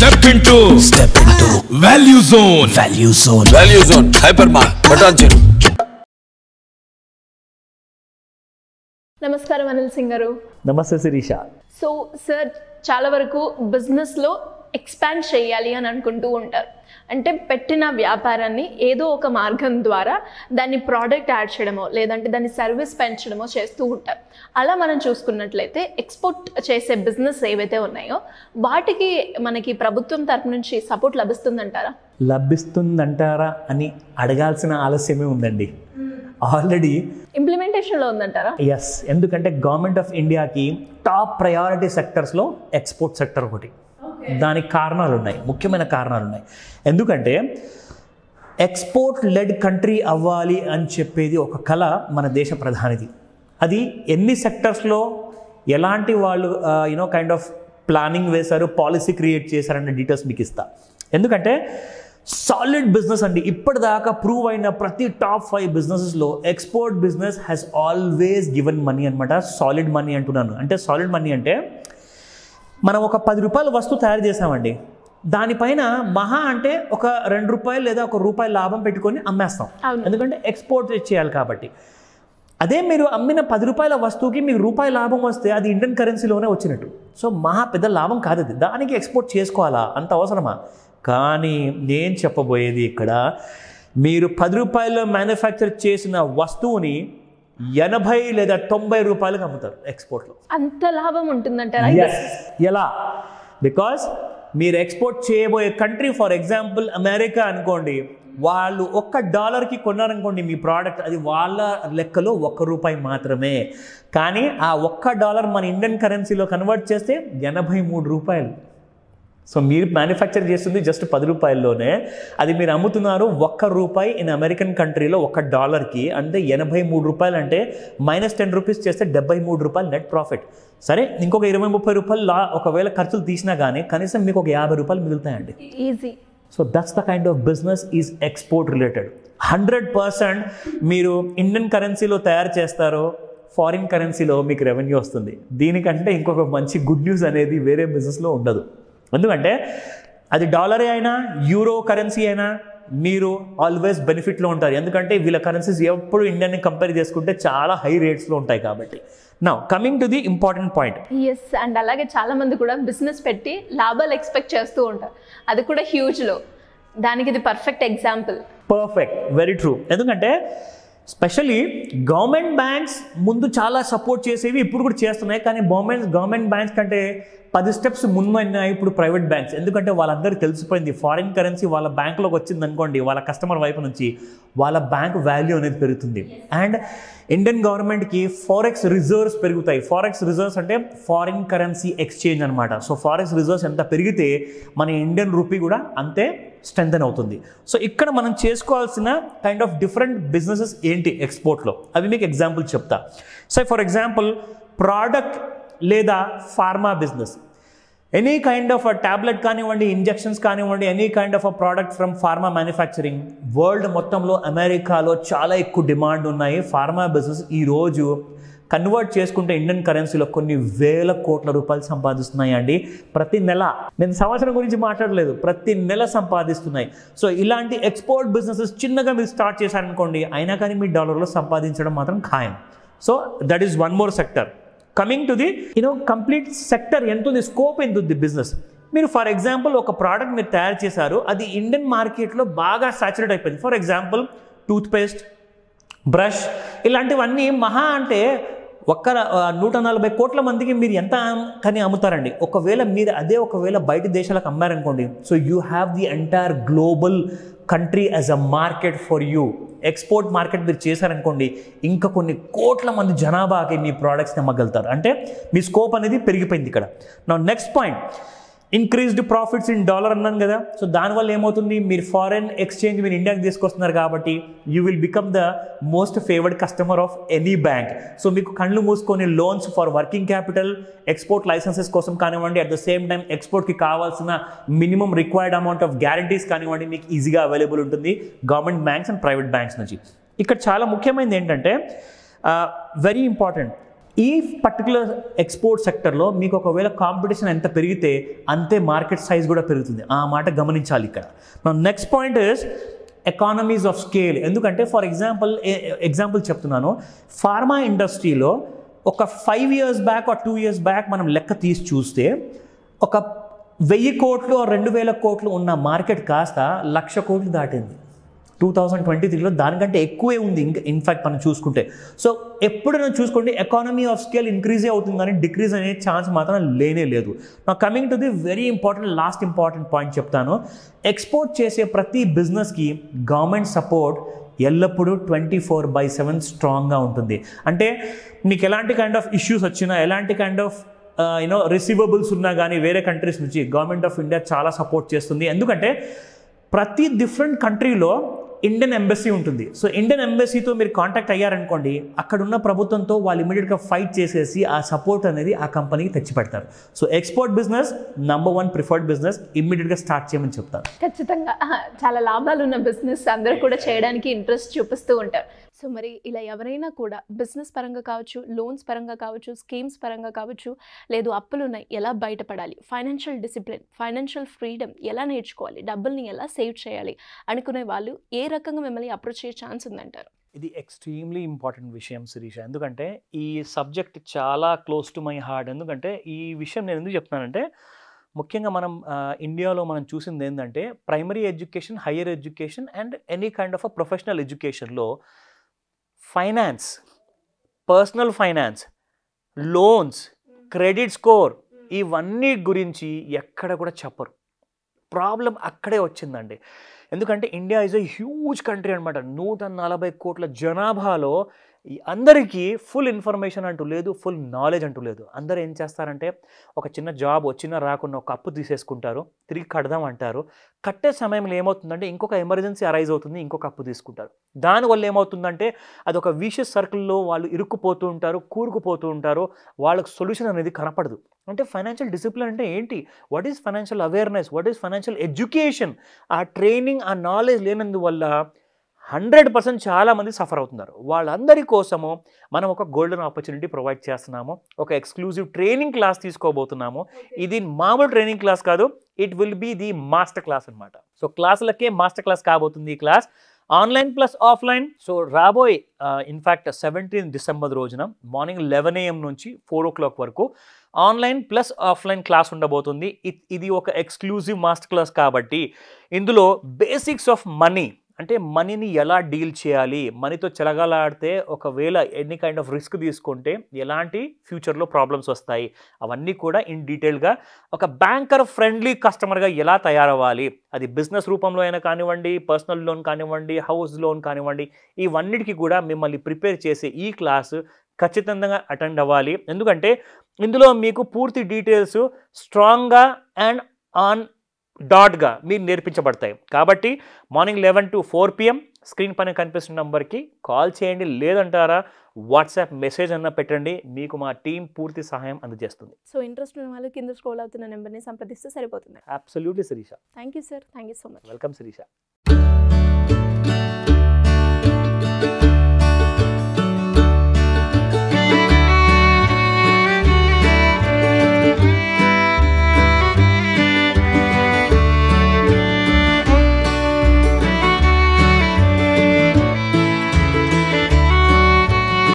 Step into Value Zone. Value Zone. Hypermart. Patancheru. నమస్కారం అనిల్ సింగ్ గారు. నమస్తే శిరీష. సో సార్, చాలా వరకు బిజినెస్లో ఎక్స్పాండ్ చేయాలి అని అనుకుంటూ ఉంటారు. అంటే పెట్టిన వ్యాపారాన్ని ఏదో ఒక మార్గం ద్వారా దాన్ని ప్రోడక్ట్ యాడ్ చేయడమో లేదంటే దాన్ని సర్వీస్ పెంచడమో చేస్తూ ఉంటారు. అలా మనం చూసుకున్నట్లయితే ఎక్స్పోర్ట్ చేసే బిజినెస్ ఏవైతే ఉన్నాయో వాటికి మనకి ప్రభుత్వం తరపు నుంచి సపోర్ట్ లభిస్తుందంటారా అని అడగాల్సిన ఆలస్యమే ఉందండి. ఆల్రెడీ ఇంప్లిమెంటేషన్లో ఉందంటారా? ఎస్. ఎందుకంటే గవర్నమెంట్ ఆఫ్ ఇండియాకి టాప్ ప్రయారిటీ సెక్టర్స్లో ఎక్స్పోర్ట్ సెక్టర్ ఒకటి. దానికి కారణాలు ఉన్నాయి, ముఖ్యమైన కారణాలు ఉన్నాయి. ఎందుకంటే ఎక్స్పోర్ట్ లెడ్ కంట్రీ అవ్వాలి అని చెప్పేది ఒక కళ మన దేశ ప్రధానిది. అది ఎన్ని సెక్టర్స్లో ఎలాంటి వాళ్ళు కైండ్ ఆఫ్ ప్లానింగ్ వేశారు, పాలసీ క్రియేట్ చేశారన్న డీటెయిల్స్ మీకు ఇస్తా. ఎందుకంటే సాలిడ్ బిజినెస్ అండి. ఇప్పటిదాకా ప్రూవ్ అయిన ప్రతి టాప్ 5 బిజినెసెస్లో export business has always given money అనమాట. సాలిడ్ మనీ అంటున్నాను. అంటే సాలిడ్ మనీ అంటే మనం ఒక 10 రూపాయల వస్తువు తయారు చేసామండి, దానిపైన మహా అంటే ఒక 2 రూపాయలు లేదా ₹1 లాభం పెట్టుకొని అమ్మేస్తాం. ఎందుకంటే ఎక్స్పోర్ట్ చేయాలి కాబట్టి. అదే మీరు అమ్మిన 10 రూపాయల వస్తువుకి మీకు ₹1 లాభం వస్తే అది ఇండియన్ కరెన్సీలోనే వచ్చినట్టు. సో మహా పెద్ద లాభం కాదు అది. దానికి ఎక్స్పోర్ట్ చేసుకోవాలా? అంత అవసరమా? కానీ నేను చెప్పబోయేది ఇక్కడ, మీరు 10 రూపాయల్లో మ్యానుఫ్యాక్చర్ చేసిన వస్తువుని 80 లేదా 90 రూపాయలకు అమ్ముతారు ఎక్స్పోర్ట్లో. అంత లాభం ఉంటుందంటారా? ఎలా? బికాస్ మీరు ఎక్స్పోర్ట్ చేయబోయే కంట్రీ, ఫర్ ఎగ్జాంపుల్ అమెరికా అనుకోండి, వాళ్ళు $1కి కొన్నారనుకోండి మీ ప్రోడక్ట్, అది వాళ్ళ లెక్కలో ₹1 మాత్రమే. కానీ ఆ $1 మన ఇండియన్ కరెన్సీలో కన్వర్ట్ చేస్తే 83 రూపాయలు. సో మీరు మ్యానుఫ్యాక్చర్ చేస్తుంది జస్ట్ 10 రూపాయల్లోనే, అది మీరు అమ్ముతున్నారు ₹1 ఇన్ అమెరికన్ కంట్రీలో $1కి. అంటే 83 రూపాయలు. అంటే -10 చేస్తే ₹73 నెట్ ప్రాఫిట్. సరే, ఇంకొక 20-30 రూపాయలు ఒకవేళ ఖర్చులు తీసినా కానీ కనీసం మీకు ఒక ₹50 మిగులుతాయండి. Easy. So that's the kind of business is export related. 100% మీరు ఇండియన్ కరెన్సీలో తయారు చేస్తారో ఫారిన్ కరెన్సీలో మీకు రెవెన్యూ వస్తుంది. దీనికంటే ఇంకొక మంచి గుడ్ న్యూస్ అనేది వేరే బిజినెస్లో ఉండదు. ఎందుకంటే అది డాలరే అయినా యూరో కరెన్సీ అయినా మీరు ఆల్వేస్ బెనిఫిట్లో ఉంటారు. ఎందుకంటే వీళ్ళ కరెన్సీస్ ఎప్పుడు ఇండియాని కంపేర్ చేసుకుంటే చాలా హై రేట్స్లో ఉంటాయి కాబట్టి. Now coming to the important point. Yes. And అలాగే చాలా మంది కూడా బిజినెస్ పెట్టి లాభాలు ఎక్స్పెక్ట్ చేస్తూ ఉంటారు, అది కూడా హ్యూజ్లో. దానికి ఇది perfect example. Perfect, very true. ఎందుకంటే స్పెషలీ గవర్నమెంట్ బ్యాంక్స్ ముందు చాలా సపోర్ట్ చేసేవి, ఇప్పుడు కూడా చేస్తున్నాయి. కానీ గవర్నమెంట్ బ్యాంక్స్ కంటే 10 స్టెప్స్ ముందున్నాయి ఇప్పుడు ప్రైవేట్ బ్యాంక్స్. ఎందుకంటే వాళ్ళందరికీ తెలిసిపోయింది, ఫారిన్ కరెన్సీ వాళ్ళ బ్యాంక్లోకి వచ్చింది అనుకోండి, వాళ్ళ కస్టమర్ వైపు నుంచి వాళ్ళ బ్యాంక్ వాల్యూ అనేది పెరుగుతుంది. అండ్ ఇండియన్ గవర్నమెంట్కి ఫారెక్స్ రిజర్వ్స్ పెరుగుతాయి. ఫారెక్స్ రిజర్వ్స్ అంటే ఫారిన్ కరెన్సీ ఎక్స్చేంజ్ అనమాట. సో ఫారెక్స్ రిజర్వ్స్ ఎంత పెరిగితే మన ఇండియన్ రూపీ కూడా అంతే స్ట్రెంథెన్ అవుతుంది. సో ఇక్కడ మనం చేసుకోవాల్సిన కైండ్ ఆఫ్ డిఫరెంట్ బిజినెసెస్ ఏంటి ఎక్స్పోర్ట్లో, అవి మీకు ఎగ్జాంపుల్ చెప్తా. సో ఫర్ ఎగ్జాంపుల్ ప్రోడక్ట్ లేదా pharma business. Any kind of tablet కానివ్వండి, ఇంజెక్షన్స్ కానివ్వండి, any kind of product from pharma manufacturing. World మొత్తంలో అమెరికాలో చాలా ఎక్కువ డిమాండ్ ఉన్నాయి. ఫార్మా బిజినెస్ ఈరోజు కన్వర్ట్ చేసుకుంటే ఇండియన్ కరెన్సీలో కొన్ని వేల కోట్ల రూపాయలు సంపాదిస్తున్నాయి అండి ప్రతి నెల. నేను సంవత్సరం గురించి మాట్లాడలేదు, ప్రతి నెల సంపాదిస్తున్నాయి. సో ఇలాంటి ఎక్స్పోర్ట్ బిజినెసెస్ చిన్నగా మీరు స్టార్ట్ చేశారనుకోండి, అయినా కానీ మీ డాలర్లో సంపాదించడం మాత్రం ఖాయం. So that is one more sector. Coming to the complete sector, ఎంత ఉంది, స్కోప్ ఎంత ఉంది బిజినెస్. మీరు ఫర్ ఎగ్జాంపుల్ ఒక ప్రోడక్ట్ మీరు తయారు చేశారు, అది ఇండియన్ మార్కెట్లో బాగా సాచురేట్ అయిపోయింది. ఫర్ ఎగ్జాంపుల్ టూత్పేస్ట్, బ్రష్, ఇలాంటివన్నీ మహా అంటే 140 కోట్ల మందికి మీరు ఎంత కానీ అమ్ముతారండి. ఒకవేళ బయట దేశాలకు అమ్మారనుకోండి, so you have the entire global country as a market for you. Export market మీరు చేశారనుకోండి, ఇంకా కొన్ని కోట్ల మంది జనాభాకి మీ ప్రోడక్ట్స్ని అమ్మగలుగుతారు. అంటే మీ స్కోప్ అనేది పెరిగిపోయింది ఇక్కడ. నా next point, increased profits in dollar అన్నాను కదా. సో దానివల్ల ఏమవుతుంది, మీరు ఫారెన్ ఎక్స్చేంజ్ మీరు ఇండియాకి తీసుకొస్తున్నారు కాబట్టి you will become the most favoured customer of any bank. So మీకు కళ్ళు మూసుకొని loans for working capital, export licences కోసం కానివ్వండి, అట్ ద సేమ్ టైం ఎక్స్పోర్ట్కి కావాల్సిన minimum required amount of guarantees కానివ్వండి మీకు ఈజీగా అవైలబుల్ ఉంటుంది government banks and private banks నుంచి. ఇక్కడ చాలా ముఖ్యమైనది ఏంటంటే వెరీ ఇంపార్టెంట్, ఈ పర్టికులర్ ఎక్స్పోర్ట్ సెక్టర్లో మీకు ఒకవేళ కాంపిటీషన్ ఎంత పెరిగితే అంతే మార్కెట్ సైజ్ కూడా పెరుగుతుంది. ఆ మాట గమనించాలి ఇక్కడ. Next point is economies of scale. ఎందుకంటే ఫర్ ఎగ్జాంపుల్ చెప్తున్నాను, ఫార్మా ఇండస్ట్రీలో ఒక 5 years back or 2 years back మనం లెక్క తీసి చూస్తే ఒక 1000 కోట్లు 2000 కోట్లు ఉన్న మార్కెట్ కాస్త 1,00,000 కోట్లు దాటింది 2023లో. దానికంటే ఎక్కువే ఉంది ఇంకా ఇన్ఫ్యాక్ట్ మనం చూసుకుంటే. సో ఎప్పుడైనా చూసుకోండి ఎకానమీ ఆఫ్ స్కేల్ ఇంక్రీజ్ అవుతుంది కానీ డిక్రీజ్ అనే ఛాన్స్ మాత్రం లేనే లేదు. నా coming to the very last important point చెప్తాను. ఎక్స్పోర్ట్ చేసే ప్రతి బిజినెస్కి గవర్నమెంట్ సపోర్ట్ ఎల్లప్పుడూ 24/7 స్ట్రాంగ్గా ఉంటుంది. అంటే మీకు ఎలాంటి కైండ్ ఆఫ్ ఇష్యూస్ వచ్చినా, ఎలాంటి కైండ్ ఆఫ్ రిసీవబుల్స్ ఉన్నా కానీ వేరే కంట్రీస్ నుంచి గవర్నమెంట్ ఆఫ్ ఇండియా చాలా సపోర్ట్ చేస్తుంది. ఎందుకంటే ప్రతి డిఫరెంట్ కంట్రీలో ఇండియన్ ఎంబసీ ఉంటుంది. సో ఇండియన్ ఎంబసీతో మీరు కాంటాక్ట్ అయ్యారనుకోండి, అక్కడున్న ప్రభుత్వంతో వాళ్ళు ఇమీడియట్గా ఫైట్ చేసేసి ఆ సపోర్ట్ అనేది ఆ కంపెనీకి తెచ్చిపెడతారు. So export business number 1 preferred business, ఇమ్మీడియట్గా స్టార్ట్ చేయమని చెప్తాను. ఖచ్చితంగా చాలా లాభాలు ఉన్న బిజినెస్ అందరూ కూడా చేయడానికి ఇంట్రెస్ట్ చూపిస్తూ ఉంటారు. సో మరి ఇలా ఎవరైనా కూడా బిజినెస్ పరంగా కావచ్చు, లోన్స్ పరంగా కావచ్చు, స్కీమ్స్ పరంగా కావచ్చు, లేదు అప్పులు ఉన్నాయి ఎలా బయటపడాలి, ఫైనాన్షియల్ డిసిప్లిన్, ఫైనాన్షియల్ ఫ్రీడమ్ ఎలా నేర్చుకోవాలి, డబ్బుల్ని ఎలా సేవ్ చేయాలి అనుకునే వాళ్ళు ఏ రకంగా మిమ్మల్ని అప్రోచ్ చేసే ఛాన్స్ ఉందంటారు? ఇది ఎక్స్ట్రీమ్లీ ఇంపార్టెంట్ విషయం శిరీష. ఎందుకంటే ఈ సబ్జెక్ట్ చాలా క్లోజ్ టు మై హార్ట్. ఎందుకంటే ఈ విషయం నేను ఎందుకు చెప్తున్నానంటే, ముఖ్యంగా మనం ఇండియాలో మనం చూసింది ఏంటంటే primary education, higher education and any kind of a professional ఎడ్యుకేషన్లో finance, personal finance, loans, credit score ఇవన్నీ గురించి ఎక్కడ కూడా చెప్పరు. ప్రాబ్లం అక్కడే వచ్చిందండి. ఎందుకంటే India is a huge country అనమాట. 140 కోట్ల జనాభాలో అందరికీ ఫుల్ ఇన్ఫర్మేషన్ అంటూ లేదు, ఫుల్ నాలెడ్జ్ అంటూ లేదు. అందరూ ఏం చేస్తారంటే ఒక చిన్న జాబ్ వచ్చినా రాకుండా ఒక అప్పు తీసేసుకుంటారు, తిరిగి కడదాం అంటారు. కట్టే సమయంలో ఏమవుతుందంటే ఇంకొక ఎమర్జెన్సీ అరైజ్ అవుతుంది, ఇంకొక అప్పు తీసుకుంటారు. దానివల్ల ఏమవుతుందంటే అదొక విషియస్ సర్కిల్లో వాళ్ళు ఇరుక్కుపోతూ ఉంటారు, కూరుకుపోతూ ఉంటారు. వాళ్ళకు సొల్యూషన్ అనేది కనపడదు. అంటే ఫైనాన్షియల్ డిసిప్లిన్ అంటే ఏంటి, what is financial awareness, what is financial education, ఆ ట్రైనింగ్, ఆ నాలెడ్జ్ లేనందువల్ల 100% చాలామంది సఫర్ అవుతున్నారు. వాళ్ళందరి కోసము మనం ఒక గోల్డెన్ ఆపర్చునిటీ ప్రొవైడ్ చేస్తున్నాము. ఒక ఎక్స్క్లూజివ్ ట్రైనింగ్ క్లాస్ తీసుకోబోతున్నాము. ఇది మామూలు ట్రైనింగ్ క్లాస్ కాదు, it will be the master class అనమాట. సో క్లాసులకే మాస్టర్ క్లాస్ కాబోతుంది ఈ class, online plus offline. So రాబోయే ఇన్ఫ్యాక్ట్ 17 December రోజున మార్నింగ్ 11 AM నుంచి 4 o'clock వరకు ఆన్లైన్ ప్లస్ ఆఫ్లైన్ క్లాస్ ఉండబోతుంది. ఇది ఒక ఎక్స్క్లూజివ్ మాస్టర్ క్లాస్ కాబట్టి ఇందులో బేసిక్స్ ఆఫ్ మనీ, అంటే మనీని ఎలా డీల్ చేయాలి, మనీతో చెలగాలాడితే ఒకవేళ ఎన్ని కైండ్ ఆఫ్ రిస్క్ తీసుకుంటే ఎలాంటి ఫ్యూచర్లో ప్రాబ్లమ్స్ వస్తాయి, అవన్నీ కూడా ఇన్ డీటెయిల్గా ఒక బ్యాంకర్ ఫ్రెండ్లీ కస్టమర్గా ఎలా తయారవ్వాలి, అది బిజినెస్ రూపంలో అయినా కానివ్వండి, పర్సనల్ లోన్ కానివ్వండి, హౌస్ లోన్ కానివ్వండి, ఇవన్నిటికీ కూడా మిమ్మల్ని ప్రిపేర్ చేసే ఈ క్లాసు ఖచ్చితంగా అటెండ్ అవ్వాలి. ఎందుకంటే ఇందులో మీకు పూర్తి డీటెయిల్స్ స్ట్రాంగ్గా అండ్ ఆన్ డాట్గా మీరు నేర్పించబడతాయి. కాబట్టి మార్నింగ్ 11 to 4 PM స్క్రీన్ పైన కనిపిస్తున్న నంబర్కి కాల్ చేయండి, లేదంటారా వాట్సాప్ మెసేజ్ అన్న పెట్టండి, మీకు మా టీం పూర్తి సహాయం అందజేస్తుంది. సో ఇంట్రెస్ట్ ఉన్న వాళ్ళు కింద స్క్రోల్ అవుతున్న నెంబర్ని సంప్రదిస్తే సరిపోతుంది. Absolutely Shirisha. Thank you sir, thank you so much. Welcome Sirisha.